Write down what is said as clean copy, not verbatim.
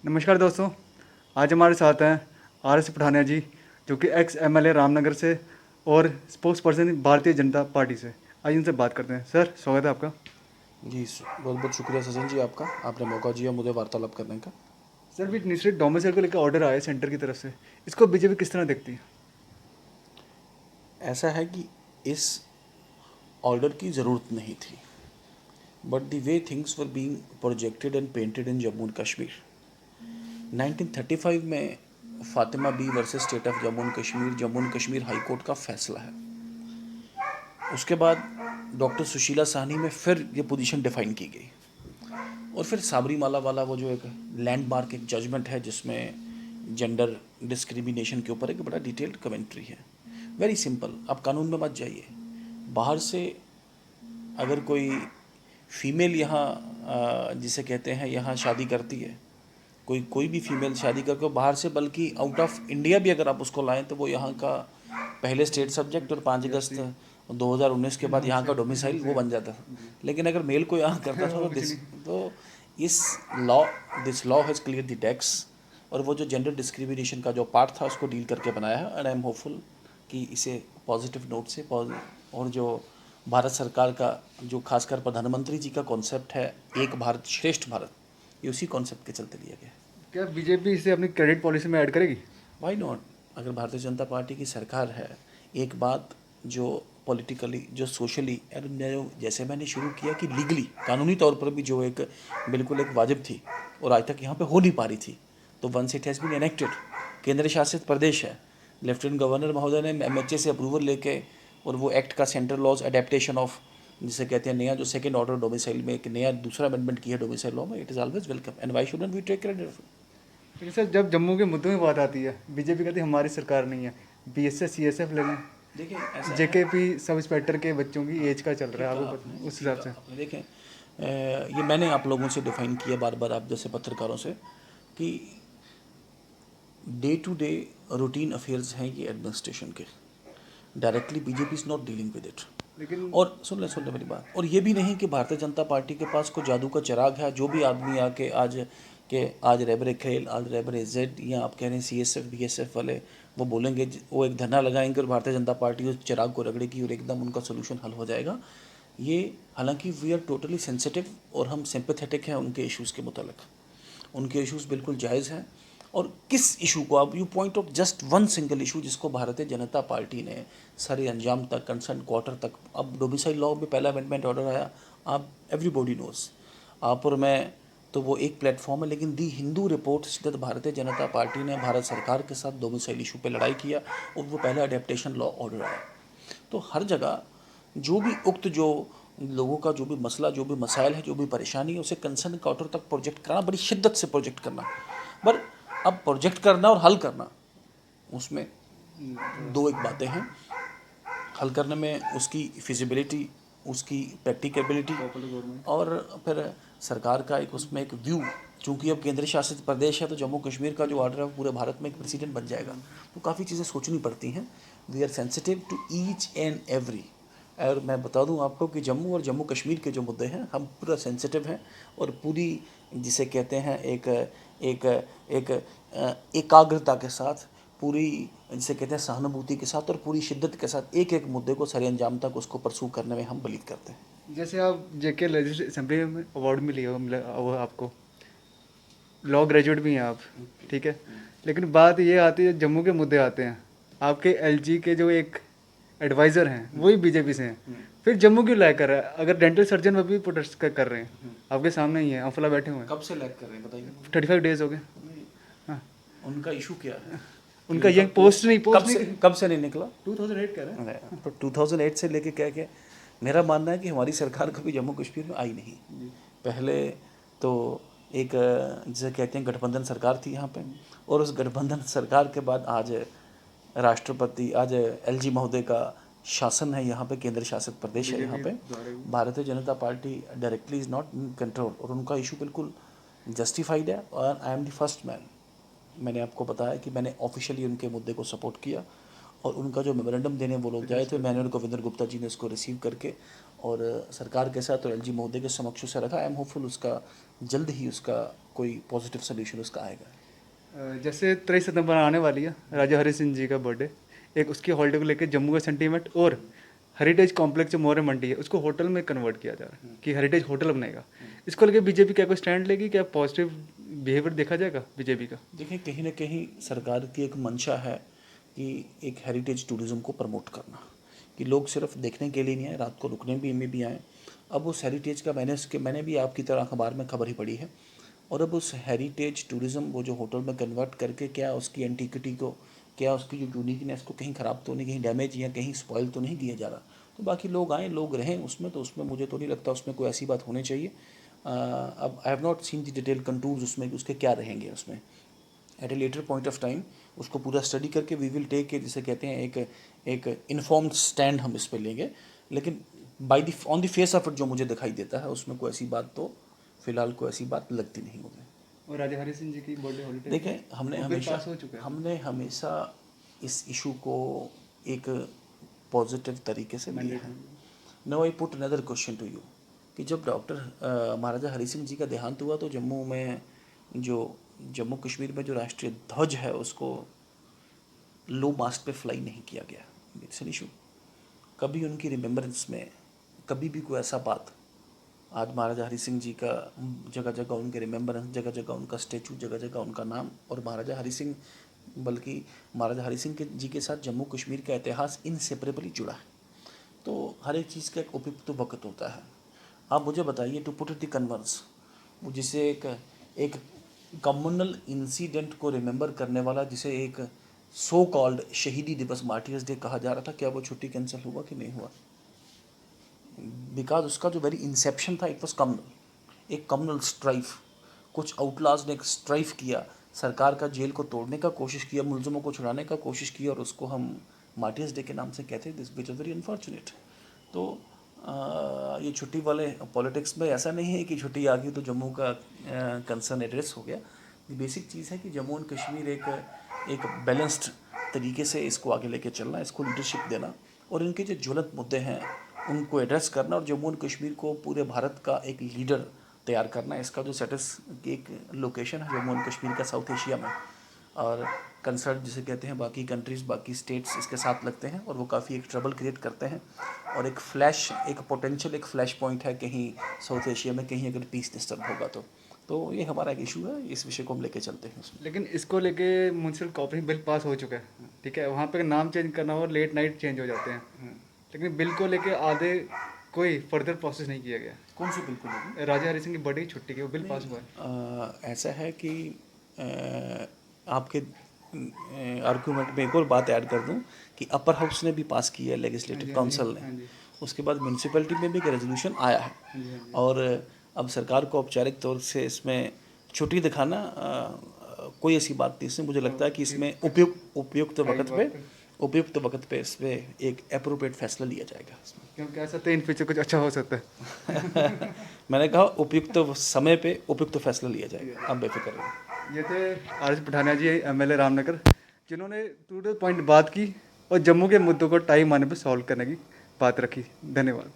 नमस्कार दोस्तों। आज हमारे साथ हैं RS पठानिया जी, जो कि एक्स MLA रामनगर से और spokes person Bharatiya Janata party से। आइए उनसे बात करते हैं। सर, स्वागत है आपका। जी, बहुत बहुत शुक्रिया सचिन जी आपका, आपने मौका दिया मुझे वार्तालाप करने का। सर, भी निश्चित डोमिसाइल को लेकर ऑर्डर आया है सेंटर की तरफ से, इसको बीजेपी किस तरह देखती है? ऐसा है कि इस ऑर्डर की ज़रूरत नहीं थी, but the way things were being projected and painted in Jammu and Kashmir. 1935 में Fatima Bi versus state of Jammu and Kashmir high court का फैसला है। उसके बाद डॉक्टर सुशीला साहनी में फिर ये पोजीशन डिफाइन की गई, और फिर साबरीमाला वाला वो जो एक लैंडमार्क एक जजमेंट है जिसमें जेंडर डिस्क्रिमिनेशन के ऊपर एक बड़ा डिटेल्ड कमेंट्री है। वेरी सिंपल, आप कानून में मत जाइए। बाहर से अगर कोई फीमेल यहाँ जिसे कहते हैं यहाँ शादी करती है, कोई कोई भी फीमेल शादी करके बाहर से, बल्कि आउट ऑफ इंडिया भी अगर आप उसको लाएं तो वो यहाँ का पहले स्टेट सब्जेक्ट और 5 अगस्त 2019 के बाद यहाँ का डोमिसाइल वो बन जाता था। लेकिन अगर मेल को यहाँ करता था वो तो कुछ नहीं। तो इस law this law has clear the डेक्स, और वो जो जेंडर डिस्क्रिमिनेशन का जो पार्ट था उसको डील करके बनाया है। एंड आई एम होपफुल कि इसे पॉजिटिव नोट से और जो भारत सरकार का जो खासकर प्रधानमंत्री जी का कॉन्सेप्ट है एक भारत श्रेष्ठ भारत, ये उसी कॉन्सेप्ट के चलते लिया गया है। क्या बीजेपी इसे अपनी क्रेडिट पॉलिसी में ऐड करेगी? Why not? अगर भारतीय जनता पार्टी की सरकार है, एक बात जो पॉलिटिकली जो सोशली जैसे मैंने शुरू किया कि लीगली कानूनी तौर पर भी जो एक बिल्कुल एक वाजिब थी और आज तक यहाँ पे हो नहीं पा रही थी, तो once it has been enacted, केंद्र शासित प्रदेश है, लेफ्टिनेंट गवर्नर महोदय ने MHA से अप्रूवल लेके और वो एक्ट का सेंट्रल लॉज अडेप्टेशन ऑफ जिसे कहते हैं नया जो सेकंड ऑर्डर डोमिसाइल में एक नया दूसरा अमेंडमेंट किया है डोमिसाइल लॉ में, it is always welcome and why shouldn't we take credit. लेकिन सर, जब जम्मू के मुद्दों में बात आती है, बीजेपी कहती है हमारी सरकार नहीं है। BSF CSF ले लें, देखिए ऐसा है, JKP सब इंस्पेक्टर के बच्चों की एज का चल रहा ठीक है, कहा आपको पता आपने, है, उस ठीक हिसाब कहा से। आपने। देखें ये मैंने आप लोगों से डिफाइन किया बार बार, आप जैसे पत्रकारों से, कि day to day routine affairs हैं ये एडमिनिस्ट्रेशन के, directly BJP is not dealing with it. लेकिन और सुन ले मेरी बात, और ये भी नहीं कि भारतीय जनता पार्टी के पास कोई जादू का चिराग है, जो भी आदमी आके आज रेबरे खेल, आज रेबरे जेड, या आप कह रहे हैं CSF BSF वाले वो बोलेंगे, वो एक धरना लगाएंगे और भारतीय जनता पार्टी उस चिराग को रगड़ेगी और एकदम उनका सोल्यूशन हल हो जाएगा। ये हालांकि वी आर टोटली सेंसिटिव और हम सिंपैथेटिक हैं उनके इश्यूज़ के मुतालिक, उनके इश्यूज़ बिल्कुल जायज़ हैं। और किस इशू को आप you point out just one single issue जिसको भारतीय जनता पार्टी ने सारे अंजाम तक कंसर्न क्वार्टर तक, अब डोमिसाइल लॉ में पहला अमेंडमेंट ऑर्डर आया, आप एवरीबॉडी नोज, आप और मैं तो वो एक प्लेटफॉर्म है, लेकिन दी Hindu reports that Bharatiya Janata party ने भारत सरकार के साथ डोमिसाइल इशू पे लड़ाई किया और वो पहला अडेप्टेशन लॉ ऑर्डर आया। तो हर जगह जो भी उक्त जो लोगों का जो भी मसला, जो भी मसाइल है, जो भी परेशानी है, उसे कंसर्न क्वार्टर तक प्रोजेक्ट करना, बड़ी शिद्दत से प्रोजेक्ट करना। पर अब प्रोजेक्ट करना और हल करना, उसमें दो एक बातें हैं। हल करने में उसकी फिजिबिलिटी, उसकी प्रैक्टिकेबिलिटी, और फिर सरकार का एक उसमें एक व्यू, चूँकि अब केंद्र शासित प्रदेश है तो जम्मू कश्मीर का जो ऑर्डर है पूरे भारत में एक प्रेसिडेंट बन जाएगा, तो काफ़ी चीज़ें सोचनी पड़ती हैं। We are sensitive to each and every. और मैं बता दूं आपको कि जम्मू और जम्मू कश्मीर के जो मुद्दे हैं हम पूरा सेंसिटिव हैं, और पूरी जिसे कहते हैं एक एक एक एकाग्रता के साथ, पूरी जिसे कहते हैं सहानुभूति के साथ और पूरी शिद्दत के साथ एक एक मुद्दे को सरे अंजाम तक उसको परसू करने में हम बलीद करते हैं। जैसे आप JK लेजिस्लेटिव असेंबली में अवार्ड मिली हो, मिला वो आपको, लॉ ग्रेजुएट भी हैं आप, ठीक है। लेकिन बात ये आती है, जम्मू के मुद्दे आते हैं, आपके LG के जो एक एडवाइज़र हैं वही बीजेपी से हैं, फिर जम्मू क्यों लैग कर रहा है? अगर डेंटल सर्जन में भी प्रोटेस्ट कर रहे हैं, आपके सामने ही है, अफला बैठे हुए हैं। कब से लैग कर रहे हैं बताइए? 35 डेज हो गए। हाँ, उनका इशू क्या है कि उनका उनका ये पोस्ट नहीं, कब से नहीं निकला? 2008 कह रहे हैं। तो 2008 से लेके कह के मेरा मानना है कि हमारी सरकार कभी जम्मू कश्मीर में आई नहीं। पहले तो एक जिसे कहते हैं गठबंधन सरकार थी यहाँ पे, और उस गठबंधन सरकार के बाद आज राष्ट्रपति, आज LG महोदय का शासन है यहाँ पे, केंद्र शासित प्रदेश है यहाँ पे। Bharatiya Janata party directly is not in control, और उनका इशू बिल्कुल जस्टिफाइड है। और I am the first man, मैंने आपको बताया कि मैंने ऑफिशियली उनके मुद्दे को सपोर्ट किया, और उनका जो मेमोरेंडम देने वो लोग जाए थे, मैंने उनको गोविंदर गुप्ता जी ने उसको रिसीव करके और सरकार के साथ और LG महोदय के समक्ष उसे रखा। आई एम होपफुल उसका जल्द ही उसका कोई पॉजिटिव सोल्यूशन उसका आएगा? जैसे 23 सितंबर आने वाली है राजा हरि सिंह जी का बर्थडे, एक उसकी हॉलीडे को लेकर जम्मू का सेंटीमेंट और हेरिटेज कॉम्प्लेक्स जो मौर्य मंडी है उसको होटल में कन्वर्ट किया जा रहा है कि हेरिटेज होटल बनेगा। इसको लेकर बीजेपी क्या कोई स्टैंड लेगी, क्या पॉजिटिव बिहेवियर देखा जाएगा बीजेपी का? देखिए, कहीं ना कहीं सरकार की एक मंशा है कि एक हेरिटेज टूरिज़्म को प्रमोट करना, कि लोग सिर्फ देखने के लिए नहीं आए, रात को रुकने भी में भी आए। अब उस हेरिटेज का मैंने भी आपकी तरह अखबार में खबर ही पढ़ी है, और अब उस हेरिटेज टूरिज़्म वो जो होटल में कन्वर्ट करके क्या उसकी एंटिक्विटी को, क्या उसकी जो यूनिकनेस को कहीं ख़राब तो नहीं, कहीं डैमेज या कहीं स्पॉइल तो नहीं किया जा रहा। तो बाकी लोग आएँ, लोग रहें उसमें, तो उसमें मुझे तो नहीं लगता उसमें कोई ऐसी बात होनी चाहिए। अब I have not seen the detail contours उसमें, उसके क्या रहेंगे उसमें। At a later point of time उसको पूरा स्टडी करके वी विल टेक के, जिसे कहते हैं एक इन्फॉर्म्ड स्टैंड हम इस पे लेंगे। लेकिन by the on the face of it जो मुझे दिखाई देता है उसमें कोई ऐसी बात तो फिलहाल कोई ऐसी बात लगती नहीं मुझे। और राजा हरि सिंह जी की बर्थडे हॉलीडे देखें, पास हो चुका है। हमने हमेशा इस इशू को एक पॉजिटिव तरीके से लिया है। No, I put another question to you कि जब डॉक्टर महाराजा हरि सिंह जी का देहांत हुआ तो जम्मू कश्मीर में जो राष्ट्रीय ध्वज है उसको लो मास्ट पे फ्लाई नहीं किया गया। It's an issue. कभी उनकी रिमेम्बरेंस में कभी भी कोई ऐसा बात, आज महाराजा हरि सिंह जी का जगह जगह उनके रिमेम्बरेंस, जगह जगह उनका स्टेचू, जगह जगह उनका नाम, और महाराजा हरि सिंह, बल्कि महाराजा हरि सिंह जी के साथ जम्मू कश्मीर का इतिहास इनसेपरेबली जुड़ा है। तो हर एक चीज़ का एक उपयुक्त वक्त होता है। आप मुझे बताइए, to put it the converse, जिसे एक कम्युनल इंसिडेंट को रिमेंबर करने वाला, जिसे एक सो कॉल्ड शहीदी दिवस मार्टियर्स डे कहा जा रहा था, क्या वो छुट्टी कैंसिल हुआ कि नहीं हुआ? बिकॉज उसका जो वेरी इंसेप्शन था इट वॉज कम्युनल, एक कम्युनल स्ट्राइफ। कुछ आउटलाज ने एक स्ट्राइफ किया, सरकार का जेल को तोड़ने का कोशिश किया, मुलजमों को छुड़ाने का कोशिश किया, और उसको हम मार्टियर्स डे के नाम से कहते हैं, this which is very unfortunate. तो ये छुट्टी वाले पॉलिटिक्स में ऐसा नहीं है कि छुट्टी आ गई तो जम्मू का कंसर्न एड्रेस हो गया। बेसिक चीज़ है कि जम्मू एंड कश्मीर एक बैलेंस्ड तरीके से इसको आगे लेके चलना, इसको लीडरशिप देना, और इनके जो ज्वलंत मुद्दे हैं उनको एड्रेस करना, और जम्मू एंड कश्मीर को पूरे भारत का एक लीडर तैयार करना। इसका जो स्टेटस की एक लोकेशन है जम्मू एंड कश्मीर का साउथ एशिया में, और कंसर्ट जिसे कहते हैं बाकी कंट्रीज़, बाकी स्टेट्स इसके साथ लगते हैं, और वो काफ़ी एक ट्रबल क्रिएट करते हैं, और एक पोटेंशियल एक फ्लैश पॉइंट है कहीं साउथ एशिया में, कहीं अगर पीस डिस्टर्ब होगा तो ये हमारा एक इशू है, इस विषय को हम लेके चलते हैं उसमें। लेकिन इसको लेके म्यूनसिपल कॉर्पोरेशन बिल पास हो चुका है, ठीक है, वहाँ पे नाम चेंज करना हो लेट नाइट चेंज हो जाते हैं, लेकिन बिल को लेके आधे कोई फर्दर प्रोसेस नहीं किया गया। कौन सी बिल्कुल होगी? राजा हरि सिंह की बर्थडे की छुट्टी के वो बिल पास हुआ है। ऐसा है कि आपके आर्गूमेंट में एक और बात ऐड कर दूं कि अपर हाउस ने भी पास किया है, लेजिस्लेटिव काउंसिल ने, उसके बाद म्यूनसिपैलिटी में भी एक रेजोल्यूशन आया है, और अब सरकार को औपचारिक तौर से इसमें छुट्टी दिखाना कोई ऐसी बात नहीं। इसमें मुझे लगता है कि इसमें उपयुक्त वक्त पे इस पर एक अप्रोप्रिएट फैसला लिया जाएगा इसमें। क्योंकि ऐसा तो इन फ्यूचर कुछ अच्छा हो सकता है। मैंने कहा उपयुक्त समय पे उपयुक्त फैसला लिया जाएगा, आप बेफिक्र रहिए। ये थे आर.एस. पठानिया जी, एमएलए रामनगर, जिन्होंने टू द पॉइंट बात की और जम्मू के मुद्दों को टाइम आने पर सॉल्व करने की बात रखी। धन्यवाद।